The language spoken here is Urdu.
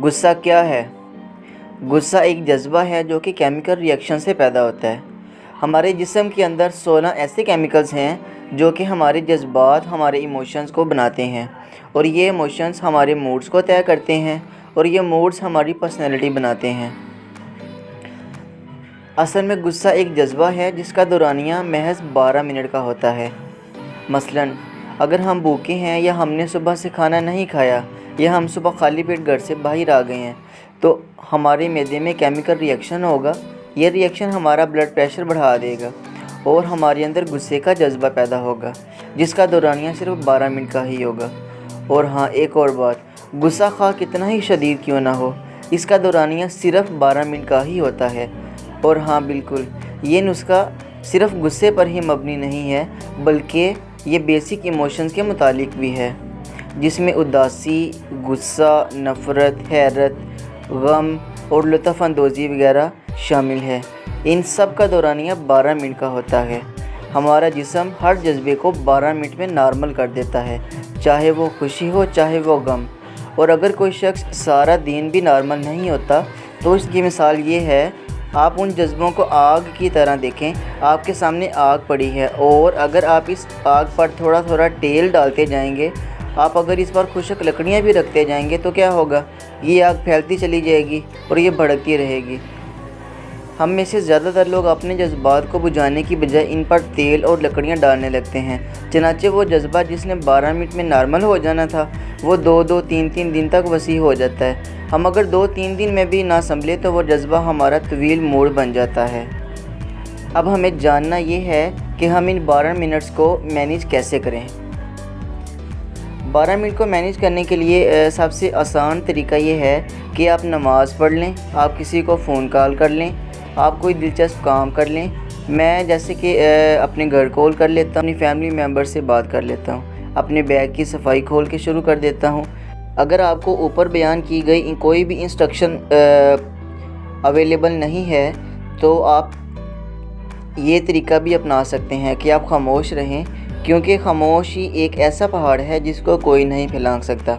غصہ کیا ہے؟ غصہ ایک جذبہ ہے جو کہ کیمیکل ریئیکشن سے پیدا ہوتا ہے۔ ہمارے جسم کے اندر 16 ایسے کیمیکلز ہیں جو کہ ہمارے جذبات، ہمارے ایموشنز کو بناتے ہیں، اور یہ ایموشنز ہمارے موڈز کو طے کرتے ہیں، اور یہ موڈز ہماری پرسنالٹی بناتے ہیں۔ اصل میں غصہ ایک جذبہ ہے جس کا دورانیہ محض 12 منٹ کا ہوتا ہے۔ مثلاً اگر ہم بھوکے ہیں یا ہم نے صبح سے کھانا نہیں کھایا یا ہم صبح خالی پیٹ گھر سے باہر آ گئے ہیں تو ہمارے معدے میں کیمیکل ریئیکشن ہوگا۔ یہ ریئیکشن ہمارا بلڈ پریشر بڑھا دے گا اور ہمارے اندر غصے کا جذبہ پیدا ہوگا جس کا دورانیہ صرف 12 منٹ کا ہی ہوگا۔ اور ہاں، ایک اور بات، غصہ خواہ کتنا ہی شدید کیوں نہ ہو، اس کا دورانیہ صرف 12 منٹ کا ہی ہوتا ہے۔ اور ہاں بالکل، یہ نسخہ صرف غصے پر ہی مبنی نہیں ہے بلکہ یہ بیسک ایموشنز کے متعلق بھی ہے، جس میں اداسی، غصہ، نفرت، حیرت، غم اور لطف اندوزی وغیرہ شامل ہے۔ ان سب کا دورانیہ 12 منٹ کا ہوتا ہے۔ ہمارا جسم ہر جذبے کو 12 منٹ میں نارمل کر دیتا ہے، چاہے وہ خوشی ہو چاہے وہ غم۔ اور اگر کوئی شخص سارا دن بھی نارمل نہیں ہوتا تو اس کی مثال یہ ہے، آپ ان جذبوں کو آگ کی طرح دیکھیں۔ آپ کے سامنے آگ پڑی ہے اور اگر آپ اس آگ پر تھوڑا تھوڑا تیل ڈالتے جائیں گے، آپ اگر اس پر خشک لکڑیاں بھی رکھتے جائیں گے تو کیا ہوگا؟ یہ آگ پھیلتی چلی جائے گی اور یہ بھڑکتی رہے گی۔ ہم میں سے زیادہ تر لوگ اپنے جذبات کو بجھانے کی بجائے ان پر تیل اور لکڑیاں ڈالنے لگتے ہیں، چنانچہ وہ جذبہ جس نے 12 منٹ میں نارمل ہو جانا تھا وہ 2 3 دن تک وسیع ہو جاتا ہے۔ ہم اگر 2 3 دن میں بھی نہ سنبھلے تو وہ جذبہ ہمارا طویل موڑ بن جاتا ہے۔ اب ہمیں جاننا یہ ہے کہ ہم ان 12 منٹس کو مینیج کیسے کریں۔ 12 منٹ کو مینیج کرنے کے لیے سب سے آسان طریقہ یہ ہے کہ آپ نماز پڑھ لیں، آپ کسی کو فون کال کر لیں، آپ کوئی دلچسپ کام کر لیں۔ میں جیسے کہ اپنے گھر کال کر لیتا ہوں، اپنی فیملی ممبر سے بات کر لیتا ہوں، اپنے بیگ کی صفائی کھول کے شروع کر دیتا ہوں۔ اگر آپ کو اوپر بیان کی گئی کوئی بھی انسٹرکشن اویلیبل نہیں ہے تو آپ یہ طریقہ بھی اپنا سکتے ہیں کہ آپ خاموش رہیں، کیونکہ خاموشی ایک ایسا پہاڑ ہے جس کو کوئی نہیں پھلانگ سکتا۔